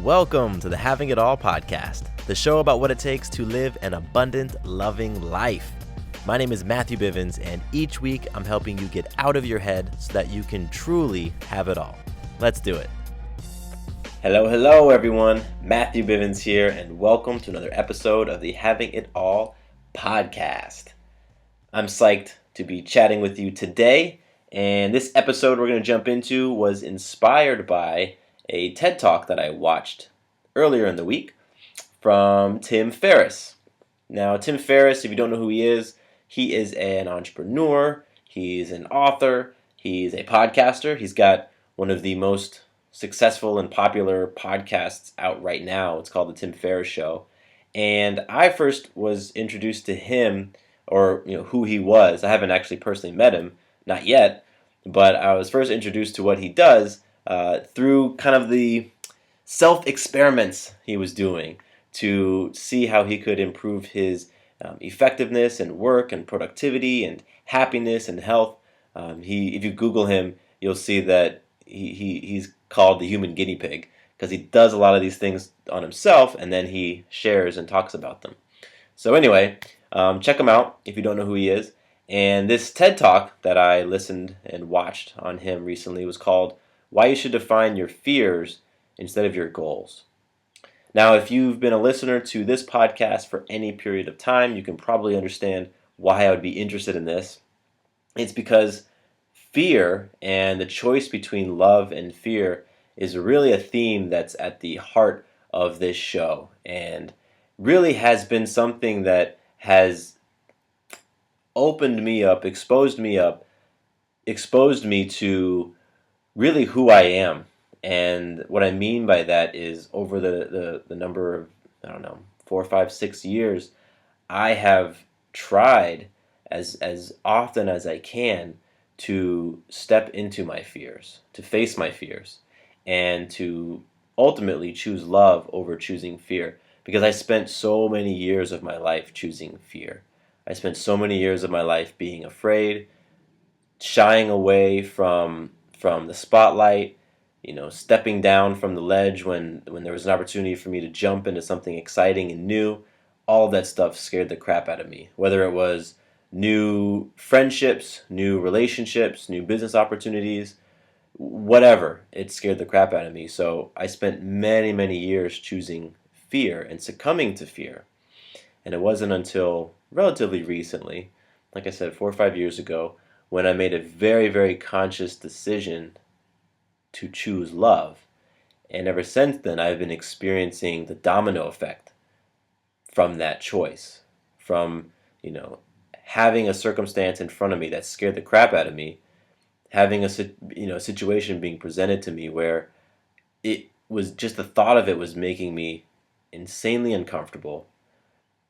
Welcome to the Having It All podcast, the show about what it takes to live an abundant, loving life. My name is Matthew Bivens, and each week I'm helping you get out of your head so that you can truly have it all. Let's do it. Hello, everyone. Matthew Bivens here, and welcome to another episode of the Having It All podcast. I'm psyched to be chatting with you today, and this episode we're going to jump into was inspired by a TED Talk that I watched earlier in the week from Tim Ferriss. Now, Tim Ferriss, if you don't know who he is an entrepreneur, he's an author, he's a podcaster. He's got one of the most successful and popular podcasts out right now. It's called The Tim Ferriss Show. And I first was introduced to him, or who he was. I haven't actually personally met him, not yet, but I was first introduced to what he does through kind of the self-experiments he was doing to see how he could improve his effectiveness and work and productivity and happiness and health. If you Google him, you'll see that he's called the human guinea pig because he does a lot of these things on himself and then he shares and talks about them. So anyway, check him out if you don't know who he is. And this TED Talk that I listened and watched on him recently was called Why You Should Define Your Fears Instead of Your Goals. Now, if you've been a listener to this podcast for any period of time, you can probably understand why I would be interested in this. It's because fear and the choice between love and fear is really a theme that's at the heart of this show and really has been something that has opened me up, exposed me to really who I am. And what I mean by that is over the number of, 4, 5, 6 years, I have tried as often as I can to step into my fears, to face my fears, and to ultimately choose love over choosing fear. Because I spent so many years of my life choosing fear. I spent so many years of my life being afraid, shying away from the spotlight, stepping down from the ledge when there was an opportunity for me to jump into something exciting and new. All of that stuff scared the crap out of me. Whether it was new friendships, new relationships, new business opportunities, whatever, it scared the crap out of me. So I spent many, many years choosing fear and succumbing to fear. And it wasn't until relatively recently, like I said, 4 or 5 years ago, when I made a very, very conscious decision to choose love. And ever since then, I've been experiencing the domino effect from that choice. From, having a circumstance in front of me that scared the crap out of me, having a situation being presented to me where it was just the thought of it was making me insanely uncomfortable,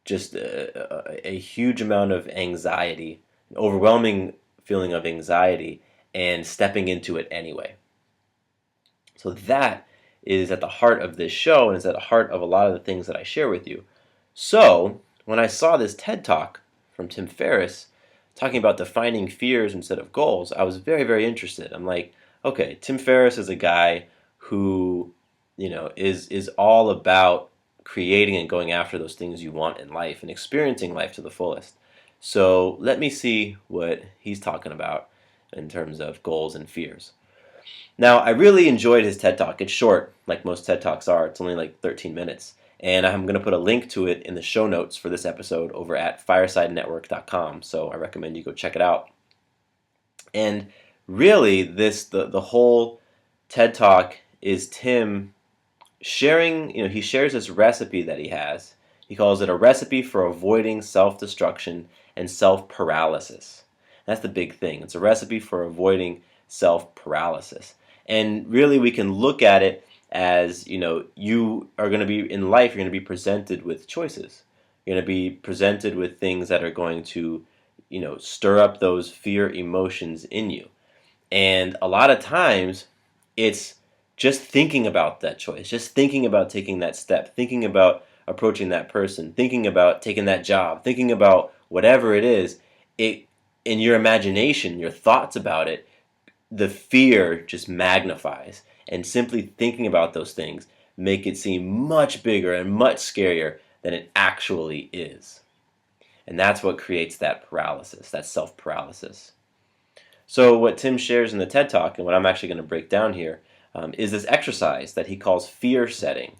just a huge amount of anxiety, an overwhelming feeling of anxiety, and stepping into it anyway. So that is at the heart of this show, and is at the heart of a lot of the things that I share with you. So when I saw this TED Talk from Tim Ferriss talking about defining fears instead of goals, I was very, very interested. I'm like, okay, Tim Ferriss is a guy who, is all about creating and going after those things you want in life and experiencing life to the fullest. So let me see what he's talking about in terms of goals and fears. Now, I really enjoyed his TED Talk. It's short, like most TED Talks are. It's only like 13 minutes. And I'm going to put a link to it in the show notes for this episode over at firesidenetwork.com. So I recommend you go check it out. And really, the whole TED Talk is Tim sharing, he shares this recipe that he has. He calls it a recipe for avoiding self-destruction and self-paralysis. That's the big thing. It's a recipe for avoiding self-paralysis. And really we can look at it as, you are going to be, in life, you're going to be presented with choices. You're going to be presented with things that are going to, stir up those fear emotions in you. And a lot of times it's just thinking about that choice, just thinking about taking that step, thinking about approaching that person, thinking about taking that job, thinking about whatever it is, in your imagination, your thoughts about it, the fear just magnifies. And simply thinking about those things make it seem much bigger and much scarier than it actually is. And that's what creates that paralysis, that self-paralysis. So what Tim shares in the TED Talk, and what I'm actually going to break down here, is this exercise that he calls fear setting.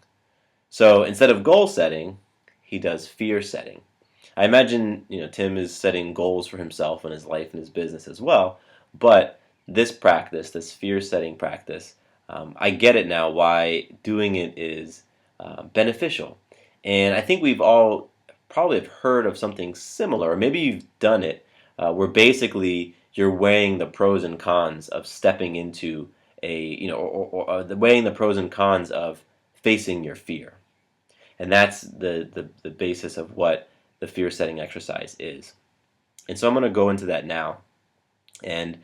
So instead of goal setting, he does fear setting. I imagine Tim is setting goals for himself and his life and his business as well. But this practice, this fear setting practice, I get it now why doing it is beneficial. And I think we've all probably have heard of something similar, or maybe you've done it, where basically you're weighing the pros and cons of stepping into or weighing the pros and cons of facing your fear. And that's the basis of what the fear setting exercise is. And so I'm going to go into that now. And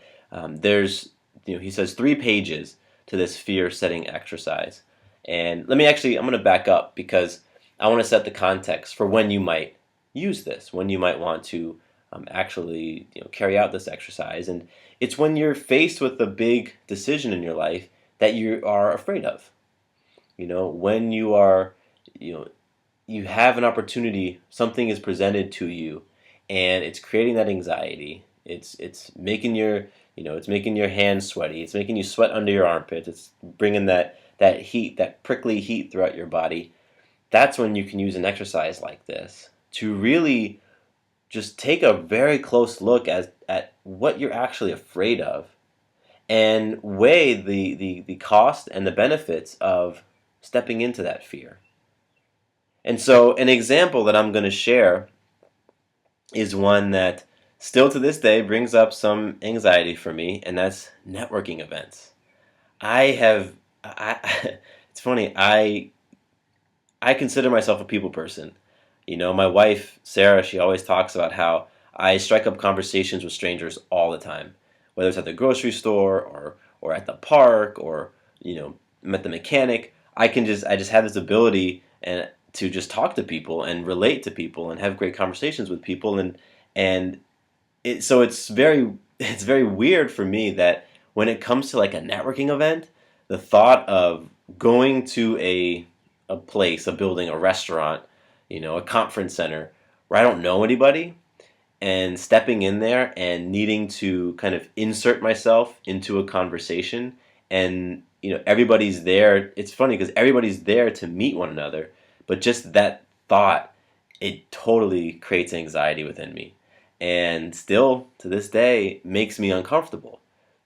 there's, he says 3 pages to this fear setting exercise. And I'm going to back up because I want to set the context for when you might use this, when you might want to actually carry out this exercise. And it's when you're faced with a big decision in your life that you are afraid of. When you are, you have an opportunity, something is presented to you, and it's creating that anxiety. It's making your it's making your hands sweaty. It's making you sweat under your armpits. It's bringing that heat, that prickly heat throughout your body. That's when you can use an exercise like this to really just take a very close look at what you're actually afraid of and weigh the cost and the benefits of stepping into that fear. And so an example that I'm going to share is one that still to this day brings up some anxiety for me, and that's networking events. It's funny, I consider myself a people person. My wife, Sarah, she always talks about how I strike up conversations with strangers all the time, whether it's at the grocery store or at the park or, I'm at the mechanic. I just have this ability and to just talk to people and relate to people and have great conversations with people, so it's very weird for me that when it comes to like a networking event, the thought of going to a place, a building, a restaurant, a conference center where I don't know anybody, and stepping in there and needing to kind of insert myself into a conversation, and everybody's there. It's funny because everybody's there to meet one another, but just that thought, it totally creates anxiety within me, and still to this day makes me uncomfortable.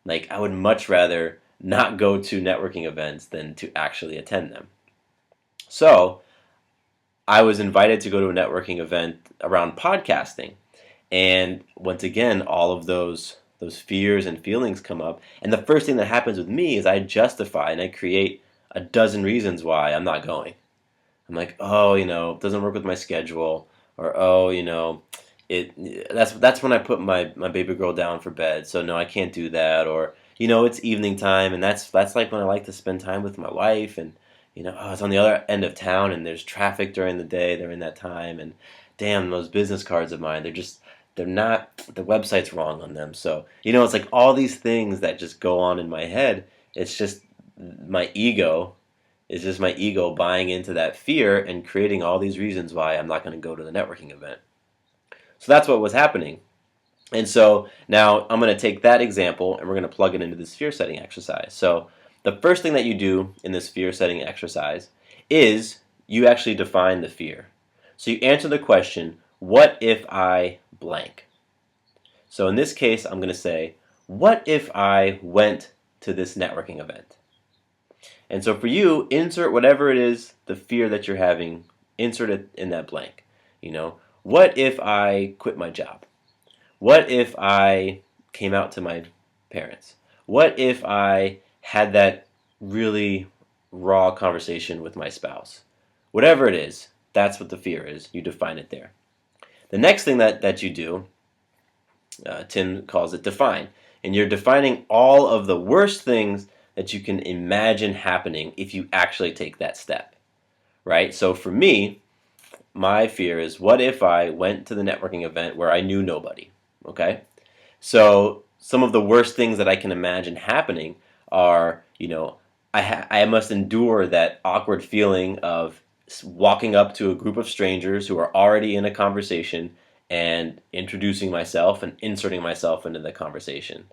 Like I would much rather not go to networking events than to actually attend them. So I was invited to go to a networking event around podcasting. And once again, all of those fears and feelings come up. And the first thing that happens with me is I justify and I create a dozen reasons why I'm not going. I'm like, oh, it doesn't work with my schedule. Or, oh, that's when I put my baby girl down for bed. So no, I can't do that. Or, it's evening time, and that's like when I like to spend time with my wife, and oh, it's on the other end of town and there's traffic during the day during that time, and damn, those business cards of mine, they're not, the website's wrong on them. So, it's like all these things that just go on in my head. It's just my ego. It's just my ego buying into that fear and creating all these reasons why I'm not going to go to the networking event. So that's what was happening. And so now I'm going to take that example and we're going to plug it into this fear setting exercise. So the first thing that you do in this fear setting exercise is you actually define the fear. So you answer the question, what if I blank? So in this case, I'm going to say, what if I went to this networking event? And so for you, insert whatever it is, the fear that you're having, insert it in that blank. What if I quit my job? What if I came out to my parents? What if I had that really raw conversation with my spouse? Whatever it is, that's what the fear is. You define it there. The next thing that you do, Tim calls it define. And you're defining all of the worst things that you can imagine happening if you actually take that step, right? So for me, my fear is, what if I went to the networking event where I knew nobody, okay? So some of the worst things that I can imagine happening are, I must endure that awkward feeling of walking up to a group of strangers who are already in a conversation and introducing myself and inserting myself into the conversation.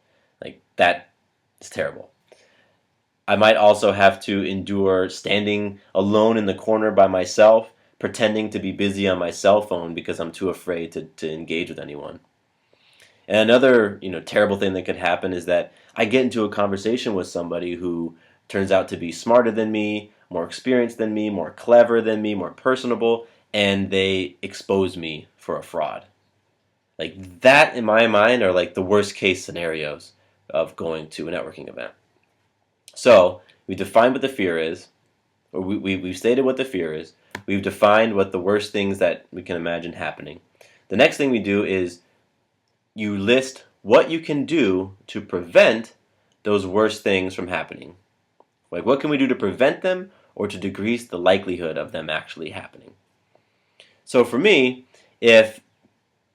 Like, that is terrible. I might also have to endure standing alone in the corner by myself, pretending to be busy on my cell phone because I'm too afraid to engage with anyone. And another, terrible thing that could happen is that I get into a conversation with somebody who turns out to be smarter than me, more experienced than me, more clever than me, more personable, and they expose me for a fraud. Like, that, in my mind, are like the worst case scenarios of going to a networking event. So we defined what the fear is, or we've stated what the fear is. We've defined what the worst things that we can imagine happening. The next thing we do is you list what you can do to prevent those worst things from happening. Like, what can we do to prevent them or to decrease the likelihood of them actually happening? So for me, if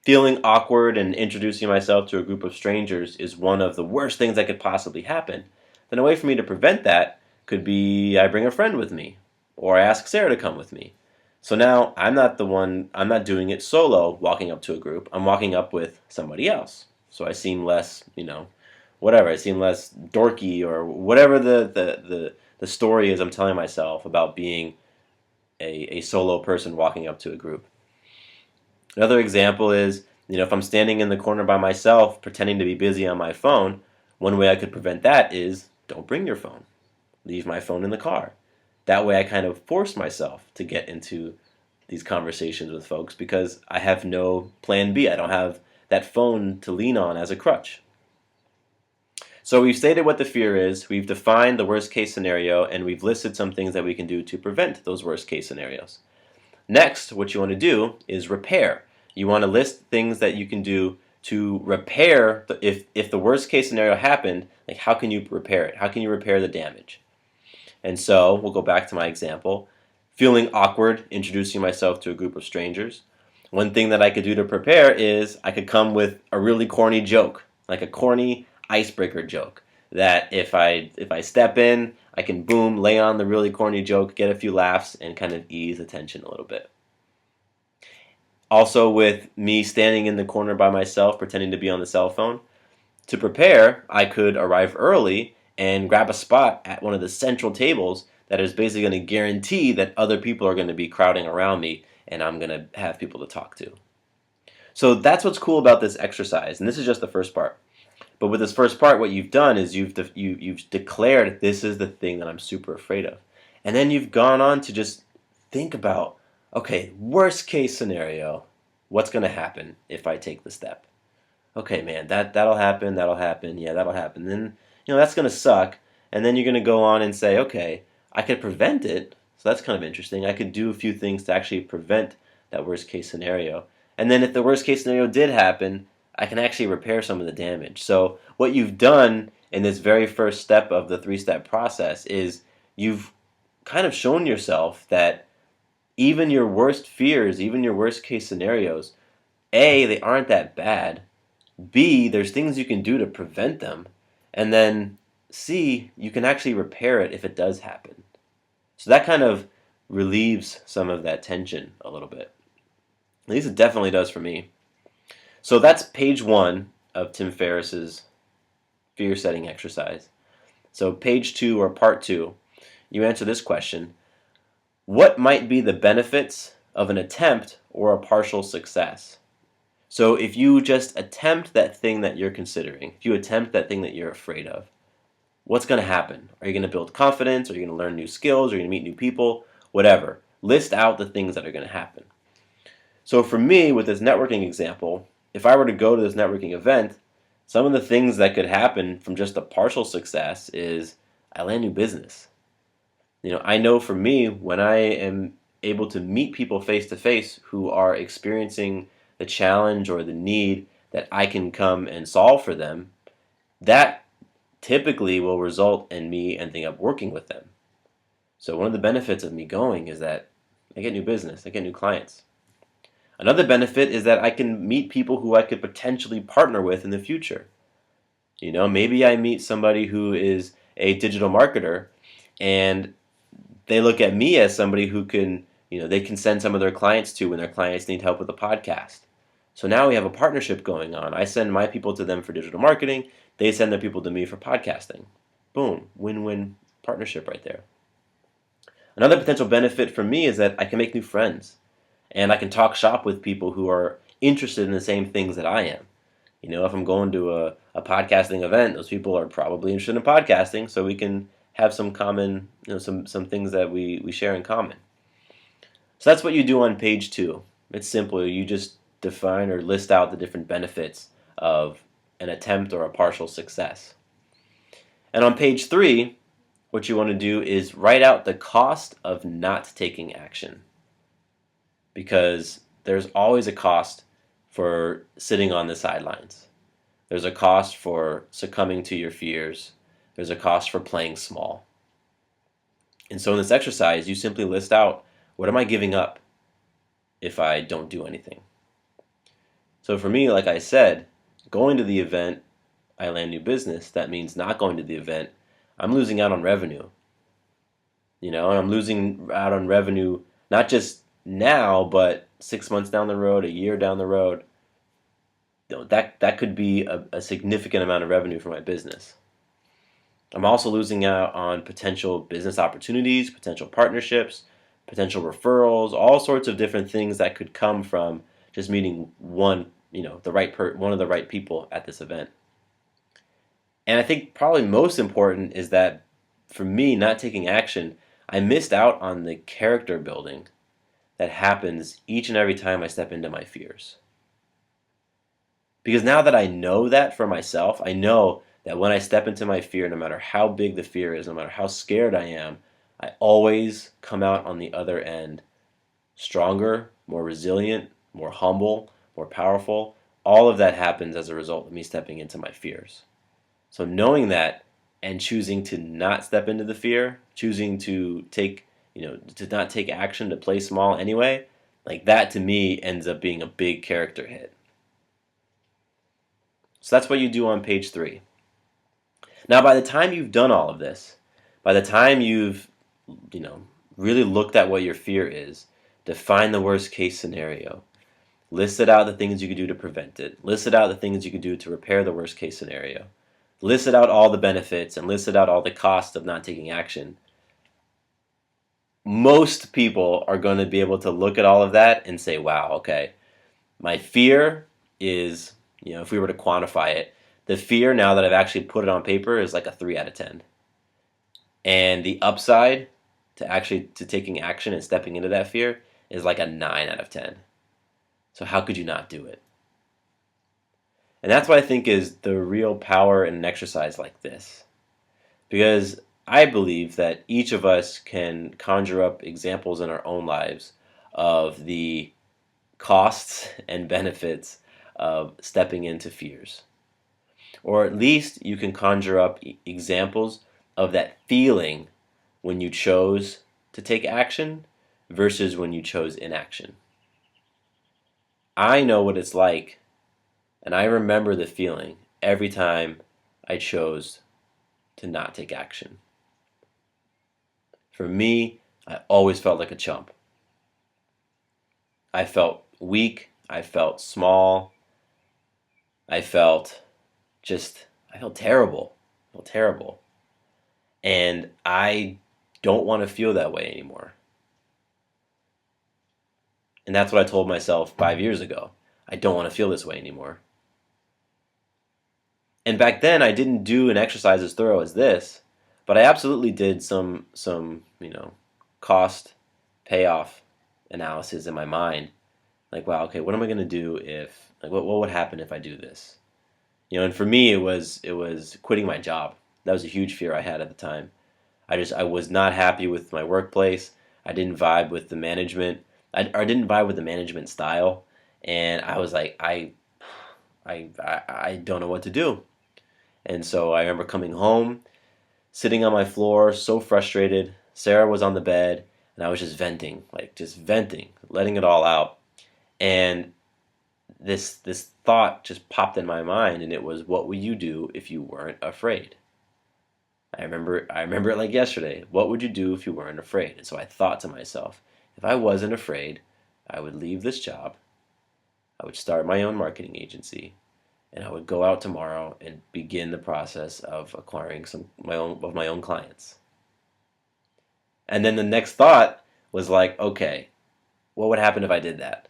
feeling awkward and introducing myself to a group of strangers is one of the worst things that could possibly happen, then a way for me to prevent that could be I bring a friend with me, or I ask Sarah to come with me. So now I'm not doing it solo walking up to a group. I'm walking up with somebody else. So I seem less, whatever. I seem less dorky or whatever the story is I'm telling myself about being a solo person walking up to a group. Another example is, if I'm standing in the corner by myself pretending to be busy on my phone, one way I could prevent that is don't bring your phone. Leave my phone in the car. That way I kind of force myself to get into these conversations with folks because I have no plan B. I don't have that phone to lean on as a crutch. So we've stated what the fear is, we've defined the worst case scenario, and we've listed some things that we can do to prevent those worst case scenarios. Next, what you want to do is repair. You want to list things that you can do to repair, if the worst case scenario happened, like how can you repair it? How can you repair the damage? And so we'll go back to my example. Feeling awkward introducing myself to a group of strangers. One thing that I could do to prepare is I could come with a really corny joke, like a corny icebreaker joke, that if I step in, I can boom, lay on the really corny joke, get a few laughs, and kind of ease the tension a little bit. Also, with me standing in the corner by myself, pretending to be on the cell phone, to prepare, I could arrive early and grab a spot at one of the central tables that is basically going to guarantee that other people are going to be crowding around me and I'm going to have people to talk to. So that's what's cool about this exercise, and this is just the first part. But with this first part, what you've done is you've declared this is the thing that I'm super afraid of. And then you've gone on to just think about, okay, worst case scenario, what's going to happen if I take the step? Okay, man, that'll happen, yeah, that'll happen. Then, that's going to suck. And then you're going to go on and say, okay, I could prevent it. So that's kind of interesting. I could do a few things to actually prevent that worst case scenario. And then if the worst case scenario did happen, I can actually repair some of the damage. So what you've done in this very first step of the 3-step process is you've kind of shown yourself that even your worst fears, even your worst case scenarios, A, they aren't that bad. B, there's things you can do to prevent them. And then C, you can actually repair it if it does happen. So that kind of relieves some of that tension a little bit. At least it definitely does for me. So that's page 1 of Tim Ferriss's fear setting exercise. So page 2 or part 2, you answer this question. What might be the benefits of an attempt or a partial success? So if you just attempt that thing that you're considering, if you attempt that thing that you're afraid of, what's going to happen? Are you going to build confidence? Are you going to learn new skills? Are you going to meet new people? Whatever. List out the things that are going to happen. So for me, with this networking example, if I were to go to this networking event, some of the things that could happen from just a partial success is I land new business. I know for me, when I am able to meet people face to face who are experiencing the challenge or the need that I can come and solve for them, that typically will result in me ending up working with them. So one of the benefits of me going is that I get new business, I get new clients. Another benefit is that I can meet people who I could potentially partner with in the future. Maybe I meet somebody who is a digital marketer And they look at me as somebody who can, they can send some of their clients to when their clients need help with a podcast. So now we have a partnership going on. I send my people to them for digital marketing. They send their people to me for podcasting. Boom, win-win partnership right there. Another potential benefit for me is that I can make new friends, and I can talk shop with people who are interested in the same things that I am. If I'm going to a podcasting event, those people are probably interested in podcasting, so we can have some common, some things that we share in common. So that's what you do on page 2. It's simple. You just define or list out the different benefits of an attempt or a partial success. And on page 3, what you want to do is write out the cost of not taking action. Because there's always a cost for sitting on the sidelines. There's a cost for succumbing to your fears. There's a cost for playing small. And so in this exercise, you simply list out, what am I giving up if I don't do anything? So for me, like I said, going to the event, I land new business. That means not going to the event, I'm losing out on revenue. And I'm losing out on revenue not just now, but 6 months down the road, a year down the road. That could be a significant amount of revenue for my business. I'm also losing out on potential business opportunities, potential partnerships, potential referrals, all sorts of different things that could come from just meeting one of the right people at this event. And I think probably most important is that for me, not taking action, I missed out on the character building that happens each and every time I step into my fears. Because now that I know that for myself, I know that when I step into my fear, no matter how big the fear is, no matter how scared I am, I always come out on the other end stronger, more resilient, more humble, more powerful. All of that happens as a result of me stepping into my fears. So knowing that and choosing to not step into the fear, choosing to not take action, to play small anyway, like that to me ends up being a big character hit. So that's what you do on page 3. Now, by the time you've done all of this, by the time you've, really looked at what your fear is, define the worst case scenario, listed out the things you could do to prevent it, listed out the things you could do to repair the worst case scenario, listed out all the benefits, and listed out all the costs of not taking action, most people are going to be able to look at all of that and say, wow, okay, my fear is, if we were to quantify it, the fear now that I've actually put it on paper is like a 3 out of 10. And the upside to taking action and stepping into that fear is like a 9 out of 10. So how could you not do it? And that's what I think is the real power in an exercise like this. Because I believe that each of us can conjure up examples in our own lives of the costs and benefits of stepping into fears. Or at least you can conjure up examples of that feeling when you chose to take action versus when you chose inaction. I know what it's like, and I remember the feeling every time I chose to not take action. For me, I always felt like a chump. I felt weak, I felt small, I felt terrible. I felt terrible. And I don't want to feel that way anymore. And that's what I told myself 5 years ago. I don't want to feel this way anymore. And back then I didn't do an exercise as thorough as this, but I absolutely did some cost payoff analysis in my mind. Like, wow, okay, what am I going to do if, like, what would happen if I do this? And for me, it was quitting my job. That was a huge fear I had at the time. I was not happy with my workplace. I didn't vibe with the management. I didn't vibe with the management style, and I was like, I don't know what to do. And so I remember coming home, sitting on my floor, so frustrated. Sarah was on the bed, and I was just venting, letting it all out. And this thought just popped in my mind, and it was, what would you do if you weren't afraid? I remember it like yesterday. What would you do if you weren't afraid? And so I thought to myself, if I wasn't afraid, I would leave this job, I would start my own marketing agency, and I would go out tomorrow and begin the process of acquiring some of my own clients. And then the next thought was like, okay, what would happen if I did that?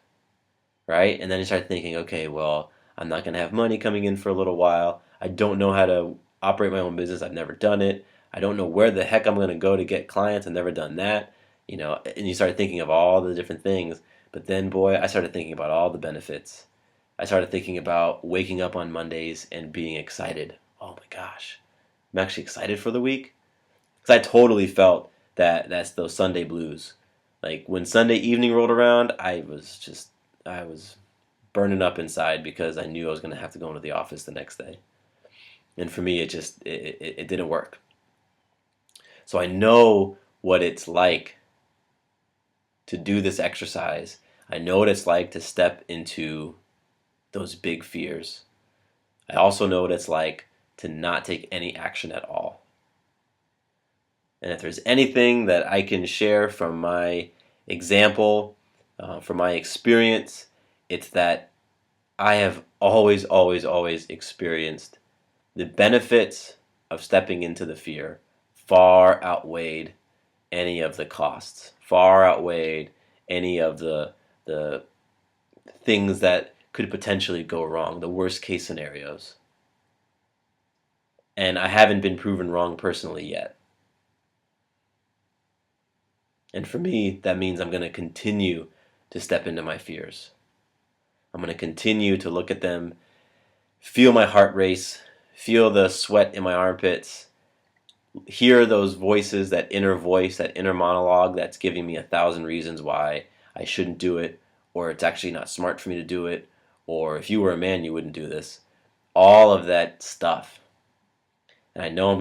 Right? And then I started thinking, okay, well, I'm not going to have money coming in for a little while. I don't know how to operate my own business. I've never done it. I don't know where the heck I'm going to go to get clients. I've never done that. And you start thinking of all the different things. But then, boy, I started thinking about all the benefits. I started thinking about waking up on Mondays and being excited. Oh my gosh, I'm actually excited for the week. Because I totally felt that's those Sunday blues. Like when Sunday evening rolled around, I was burning up inside because I knew I was going to have to go into the office the next day. And for me, it didn't work. So I know what it's like to do this exercise. I know what it's like to step into those big fears. I also know what it's like to not take any action at all. And if there's anything that I can share from my example, from my experience, it's that I have always, always, always experienced the benefits of stepping into the fear far outweighed any of the costs, far outweighed any of the things that could potentially go wrong, the worst case scenarios. And I haven't been proven wrong personally yet. And for me, that means I'm going to continue to step into my fears. I'm going to continue to look at them, feel my heart race, feel the sweat in my armpits, hear those voices, that inner voice, that inner monologue that's giving me 1,000 reasons why I shouldn't do it, or it's actually not smart for me to do it, or if you were a man, you wouldn't do this. All of that stuff. And I know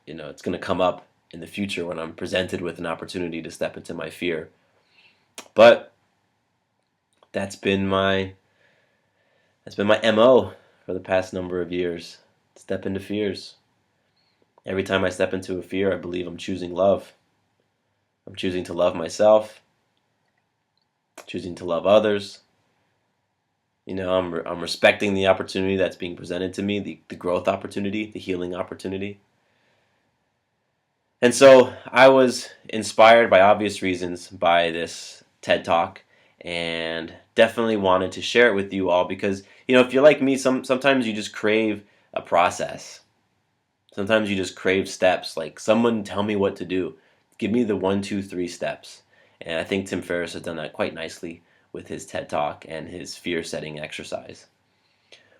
it's gonna come up in the future when I'm presented with an opportunity to step into my fear. But that's been my MO for the past number of years. Step into fears. Every time I step into a fear, I believe I'm choosing love. I'm choosing to love myself, choosing to love others. I'm respecting the opportunity that's being presented to me, the growth opportunity, the healing opportunity. And so I was inspired by obvious reasons by this TED Talk and definitely wanted to share it with you all because, if you're like me, sometimes you just crave a process. Sometimes you just crave steps, like someone tell me what to do. Give me the 1, 2, 3 steps. And I think Tim Ferriss has done that quite nicely with his TED Talk and his fear setting exercise.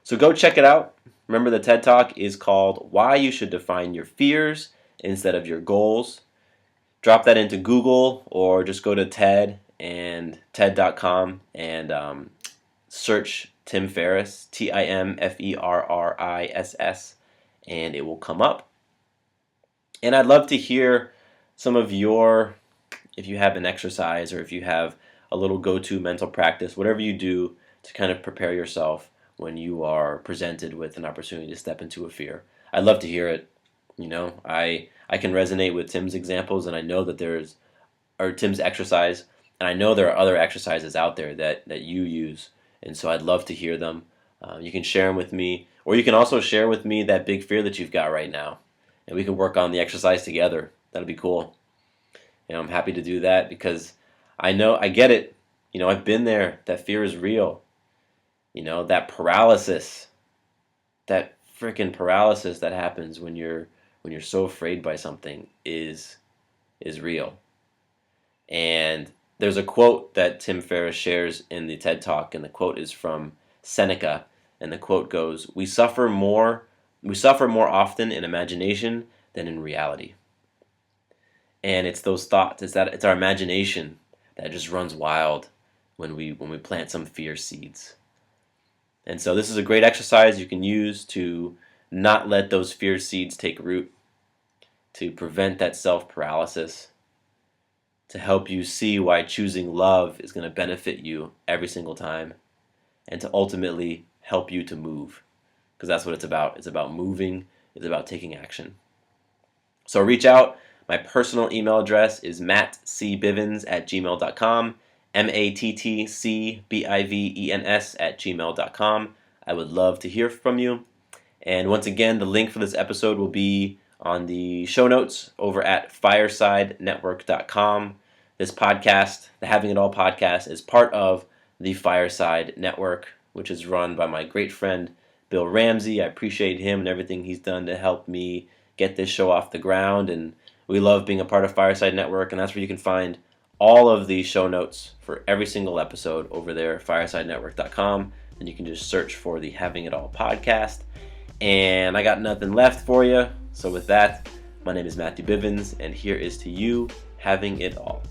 So go check it out. Remember, the TED Talk is called Why You Should Define Your Fears Instead of Your Goals. Drop that into Google or just go to TED.com and search Tim Ferriss, TimFerriss, and it will come up. And I'd love to hear some of if you have an exercise or if you have a little go-to mental practice, whatever you do to kind of prepare yourself when you are presented with an opportunity to step into a fear. I'd love to hear it. I can resonate with Tim's examples, and I know that or Tim's exercise, and I know there are other exercises out there that you use, and so I'd love to hear them. You can share them with me, or you can also share with me that big fear that you've got right now, and we can work on the exercise together. That'd be cool. I'm happy to do that because I know I get it. I've been there. That fear is real. That paralysis, that freaking paralysis that happens when you're so afraid by something is real. And there's a quote that Tim Ferriss shares in the TED Talk, and the quote is from Seneca, and the quote goes, "We suffer more often in imagination than in reality." And it's those thoughts, it's our imagination that just runs wild when we plant some fear seeds. And so this is a great exercise you can use to not let those fear seeds take root, to prevent that self-paralysis, to help you see why choosing love is going to benefit you every single time, and to ultimately help you to move. Because that's what it's about. It's about moving. It's about taking action. So reach out. My personal email address is mattcbivens@gmail.com, mattcbivens@gmail.com. I would love to hear from you. And once again, the link for this episode will be on the show notes over at firesidenetwork.com. This podcast, the Having It All podcast, is part of the Fireside Network, which is run by my great friend Bill Ramsey. I appreciate him and everything he's done to help me get this show off the ground. And we love being a part of Fireside Network, and that's where you can find all of the show notes for every single episode over there, firesidenetwork.com. And you can just search for the Having It All podcast. And I got nothing left for you. So with that, my name is Matthew Bivens, and here is to you having it all.